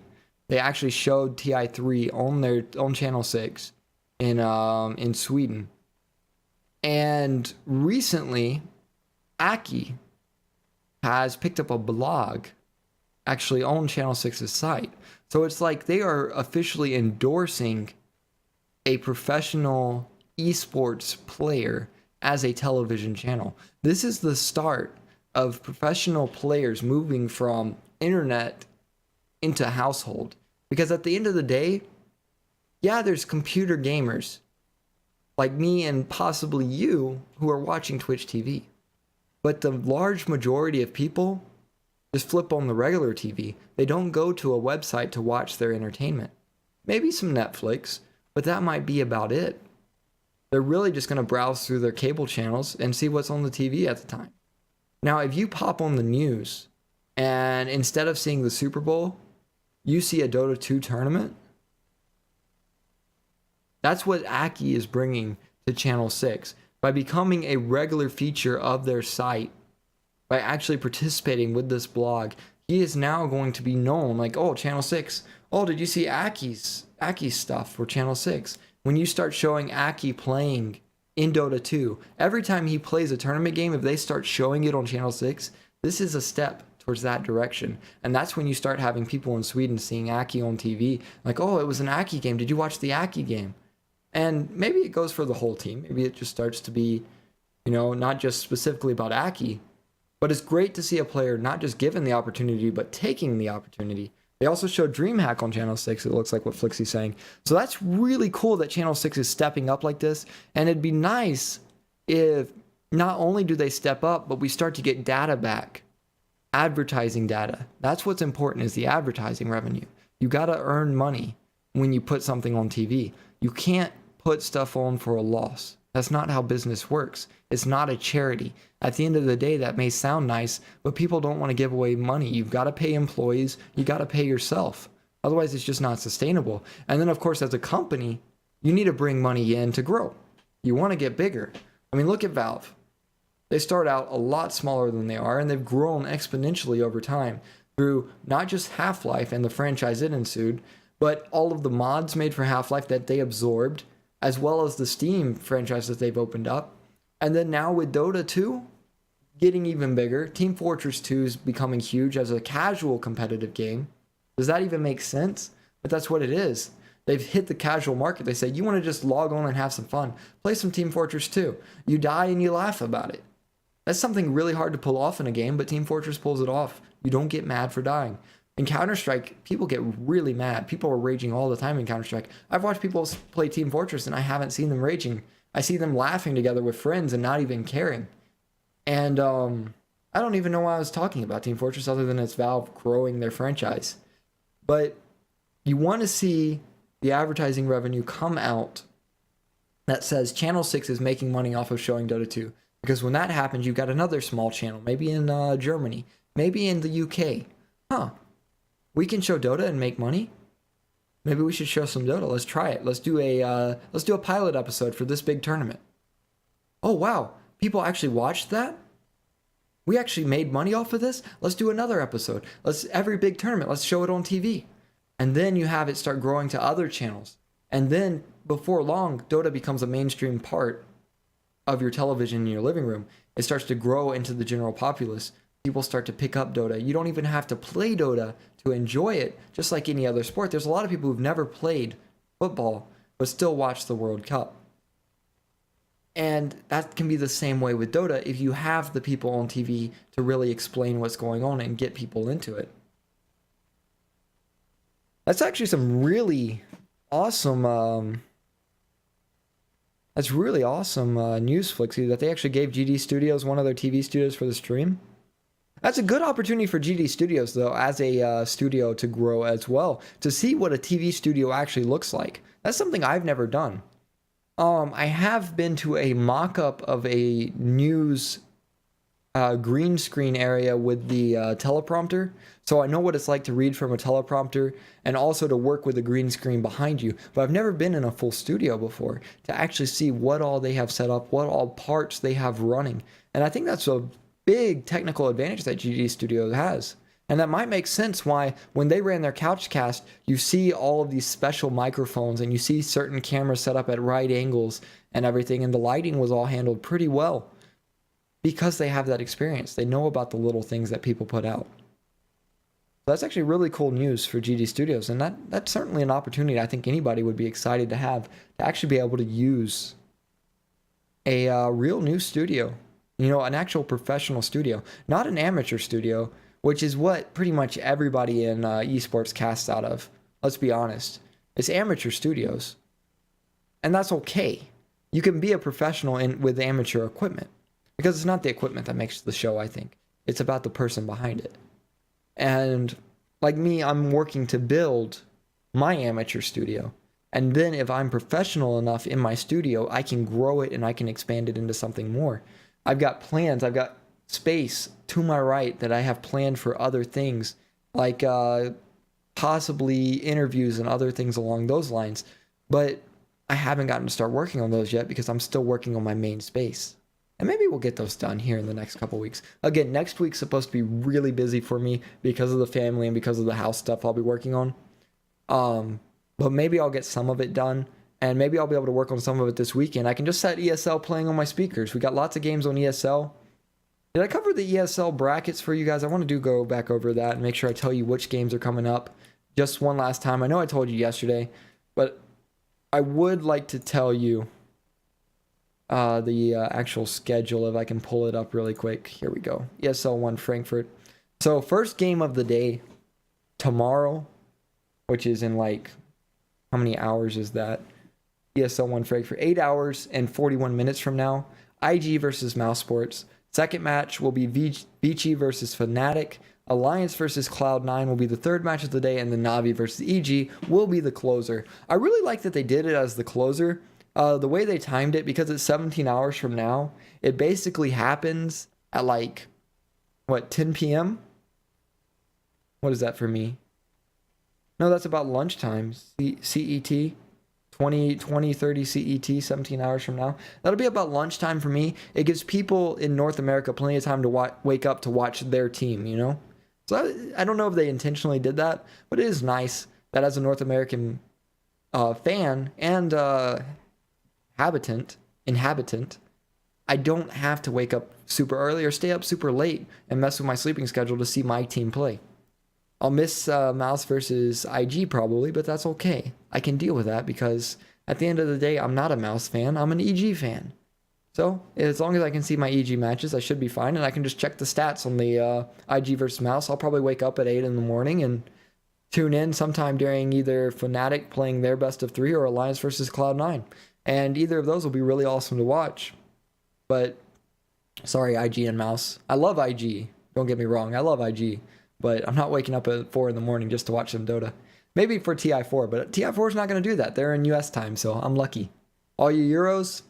They actually showed TI3 on their own Channel 6 in Sweden. And recently, Aki has picked up a blog actually on Channel 6's site. So it's like they are officially endorsing a professional esports player as a television channel. This is the start of professional players moving from internet into household. Because at the end of the day, yeah, there's computer gamers like me and possibly you who are watching Twitch TV. But the large majority of people just flip on the regular TV. They don't go to a website to watch their entertainment. Maybe some Netflix, but that might be about it. They're really just going to browse through their cable channels and see what's on the TV at the time. Now, if you pop on the news and instead of seeing the Super Bowl, you see a Dota 2 tournament, that's what Aki is bringing to Channel 6 by becoming a regular feature of their site. By actually participating with this blog, he is now going to be known like, oh, Channel 6. Oh, did you see Aki's stuff for Channel 6? When you start showing Aki playing in Dota 2, every time he plays a tournament game, if they start showing it on Channel 6, this is a step towards that direction. And that's when you start having people in Sweden seeing Aki on TV. Like, oh, it was an Aki game. Did you watch the Aki game? And maybe it goes for the whole team. Maybe it just starts to be, you know, not just specifically about Aki. But it's great to see a player not just given the opportunity, but taking the opportunity. They also showed DreamHack on Channel 6, it looks like what Flixie's saying. So that's really cool that Channel 6 is stepping up like this. And it'd be nice if not only do they step up, but we start to get data back. Advertising data. That's what's important, is the advertising revenue. You got to earn money when you put something on TV. You can't put stuff on for a loss. That's not how business works. It's not a charity. At the end of the day, that may sound nice, but people don't want to give away money. You've got to pay employees. You got to pay yourself. Otherwise, it's just not sustainable. And then, of course, as a company, you need to bring money in to grow. You want to get bigger. I mean, look at Valve. They start out a lot smaller than they are, and they've grown exponentially over time through not just Half-Life and the franchise it ensued, but all of the mods made for Half-Life that they absorbed, as well as the Steam franchise that they've opened up. And then now with Dota 2 getting even bigger, Team Fortress 2 is becoming huge as a casual competitive game. Does that even make sense? But that's what it is. They've hit the casual market. They say, you want to just log on and have some fun. Play some Team Fortress 2. You die and you laugh about it. That's something really hard to pull off in a game, but Team Fortress pulls it off. You don't get mad for dying. In Counter-Strike, people get really mad. People are raging all the time in Counter-Strike. I've watched people play Team Fortress and I haven't seen them raging. I see them laughing together with friends and not even caring. And I I don't even know why I was talking about Team Fortress other than it's Valve growing their franchise. But you want to see the advertising revenue come out that says Channel 6 is making money off of showing Dota 2. Because when that happens, you've got another small channel, maybe in Germany, maybe in the UK. We can show Dota and make money? Maybe we should show some Dota. Let's try it. Let's do a pilot episode for this big tournament. Oh wow, people actually watched that? We actually made money off of this? Let's do another episode. Every big tournament, let's show it on TV. And then you have it start growing to other channels. And then before long, Dota becomes a mainstream part of your television in your living room. It starts to grow into the general populace. People start to pick up Dota. You don't even have to play Dota to enjoy it, just like any other sport. There's a lot of people who've never played football, but still watch the World Cup. And that can be the same way with Dota if you have the people on TV to really explain what's going on and get people into it. That's actually some really awesome news, Flixie, that they actually gave GD Studios one of their TV studios for the stream. That's a good opportunity for GD Studios, though, as a studio to grow as well, to see what a TV studio actually looks like. That's something I've never done. I have been to a mock-up of a news green screen area with the teleprompter, so I know what it's like to read from a teleprompter and also to work with a green screen behind you. But I've never been in a full studio before to actually see what all they have set up, what all parts they have running. And I think that's a big technical advantage that GD Studios has. And that might make sense why when they ran their Couchcast, you see all of these special microphones and you see certain cameras set up at right angles and everything, and the lighting was all handled pretty well because they have that experience. They know about the little things that people put out. So that's actually really cool news for GD Studios, and that's certainly an opportunity I think anybody would be excited to have, to actually be able to use a real new studio. You know, an actual professional studio, not an amateur studio, which is what pretty much everybody in esports casts out of. Let's be honest. It's amateur studios. And that's okay. You can be a professional with amateur equipment. Because it's not the equipment that makes the show, I think. It's about the person behind it. And like me, I'm working to build my amateur studio. And then if I'm professional enough in my studio, I can grow it and I can expand it into something more. I've got plans, I've got space to my right that I have planned for other things, like possibly interviews and other things along those lines. But I haven't gotten to start working on those yet because I'm still working on my main space. And maybe we'll get those done here in the next couple weeks. Again, next week's supposed to be really busy for me because of the family and because of the house stuff I'll be working on. But maybe I'll get some of it done. And maybe I'll be able to work on some of it this weekend. I can just set ESL playing on my speakers. We got lots of games on ESL. Did I cover the ESL brackets for you guys? I want to go back over that and make sure I tell you which games are coming up just one last time. I know I told you yesterday, but I would like to tell you the actual schedule if I can pull it up really quick. Here we go. ESL 1 Frankfurt. So first game of the day tomorrow, which is in like, how many hours is that? ESL 1 Frankfurt, 8 hours and 41 minutes from now. IG versus Mouse Sports. Second match will be Vici versus Fnatic. Alliance versus Cloud9 will be the third match of the day, and the Navi versus EG will be the closer. I really like that they did it as the closer. The way they timed it, because it's 17 hours from now, it basically happens at like, 10 p.m.? What is that for me? No, that's about lunchtime. CET. 30 CET, 17 hours from now. That'll be about lunchtime for me. It gives people in North America plenty of time to wake up to watch their team, you know? So I don't know if they intentionally did that, but it is nice that as a North American fan and inhabitant, I don't have to wake up super early or stay up super late and mess with my sleeping schedule to see my team play. I'll miss Mouse versus IG probably, but that's okay. I can deal with that because at the end of the day, I'm not a Mouse fan. I'm an EG fan. So as long as I can see my EG matches, I should be fine. And I can just check the stats on the IG versus Mouse. I'll probably wake up at 8 in the morning and tune in sometime during either Fnatic playing their best of 3 or Alliance versus Cloud9. And either of those will be really awesome to watch. But Sorry, IG and Mouse. I love IG. Don't get me wrong. I love IG. But I'm not waking up at 4 in the morning just to watch some Dota. Maybe for TI4, but TI4 is not going to do that. They're in US time, so I'm lucky. All you Euros,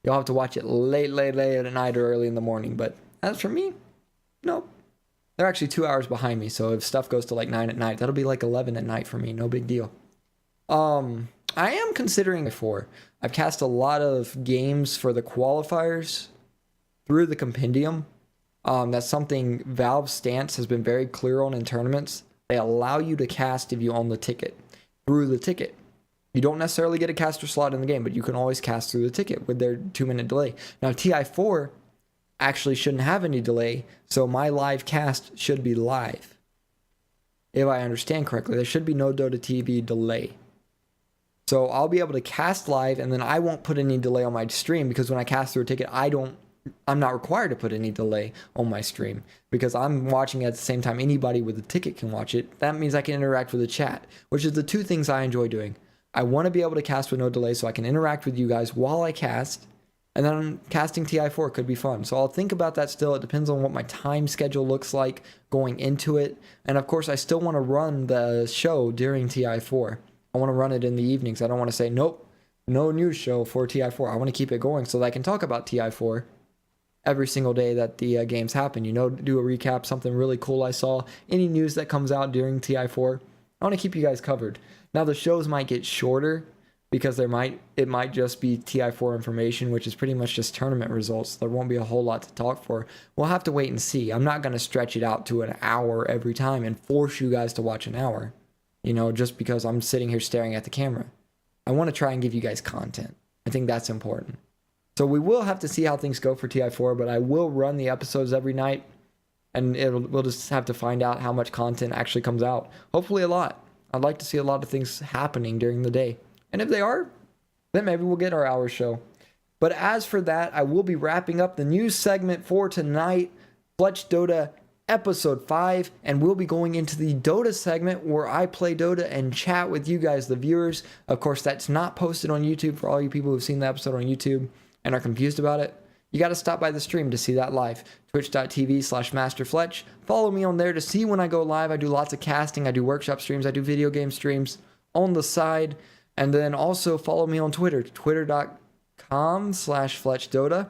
you'll have to watch it late at night or early in the morning. But as for me, nope. They're actually 2 hours behind me, so if stuff goes to like 9 at night, that'll be like 11 at night for me. No big deal. I am considering before. I've cast a lot of games for the qualifiers through the compendium. That's something Valve's stance has been very clear on in tournaments. They allow you to cast if you own the ticket, through the ticket. You don't necessarily get a caster slot in the game, but you can always cast through the ticket with their 2-minute delay. Now, TI4 actually shouldn't have any delay, so my live cast should be live. If I understand correctly, there should be no Dota TV delay. So I'll be able to cast live, and then I won't put any delay on my stream, because when I cast through a ticket, I'm not required to put any delay on my stream, because I'm watching at the same time anybody with a ticket can watch it. That means I can interact with the chat, which is the two things I enjoy doing. I want to be able to cast with no delay so I can interact with you guys while I cast, and then casting TI4 could be fun. So I'll think about that still. It depends on what my time schedule looks like going into it. And of course, I still want to run the show during TI4. I want to run it in the evenings. I don't want to say, nope, no news show for TI4. I want to keep it going so that I can talk about TI4 every single day that the games happen. You know, do a recap, something really cool I saw, any news that comes out during TI4. I want to keep you guys covered. Now, the shows might get shorter because it might just be TI4 information, which is pretty much just tournament results. There won't be a whole lot to talk for. We'll have to wait and see. I'm not going to stretch it out to an hour every time and force you guys to watch an hour, you know, just because I'm sitting here staring at the camera. I want to try and give you guys content. I think that's important. So we will have to see how things go for TI4, but I will run the episodes every night, and we'll just have to find out how much content actually comes out. Hopefully a lot. I'd like to see a lot of things happening during the day. And if they are, then maybe we'll get our hour show. But as for that, I will be wrapping up the news segment for tonight, FletchDota episode 5, and we'll be going into the Dota segment where I play Dota and chat with you guys, the viewers. Of course, that's not posted on YouTube for all you people who've seen the episode on YouTube and are confused about it. You got to stop by the stream to see that live. Twitch.tv/MasterFletch. Follow me on there to see when I go live. I do lots of casting. I do workshop streams. I do video game streams on the side. And then also follow me on Twitter. Twitter.com/FletchDota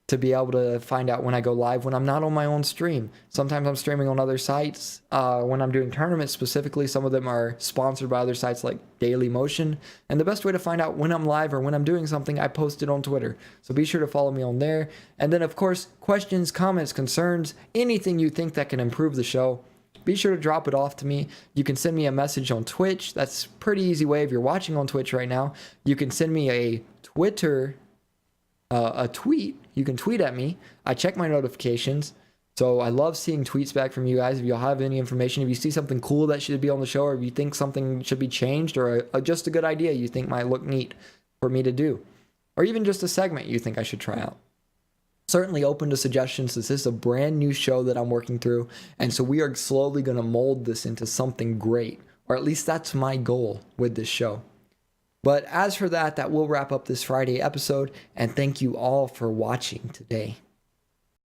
to be able to find out when I go live when I'm not on my own stream. Sometimes I'm streaming on other sites. When I'm doing tournaments specifically, some of them are sponsored by other sites like Daily Motion. And the best way to find out when I'm live or when I'm doing something, I post it on Twitter. So be sure to follow me on there. And then, of course, questions, comments, concerns, anything you think that can improve the show, be sure to drop it off to me. You can send me a message on Twitch. That's a pretty easy way if you're watching on Twitch right now. You can send me a tweet. You can tweet at me. I check my notifications. So I love seeing tweets back from you guys. If you have any information, if you see something cool that should be on the show, or if you think something should be changed, or just a good idea you think might look neat for me to do, or even just a segment you think I should try out. Certainly open to suggestions. This is a brand new show that I'm working through, and so we are slowly going to mold this into something great, or at least that's my goal with this show. But as for that will wrap up this Friday episode, and thank you all for watching today.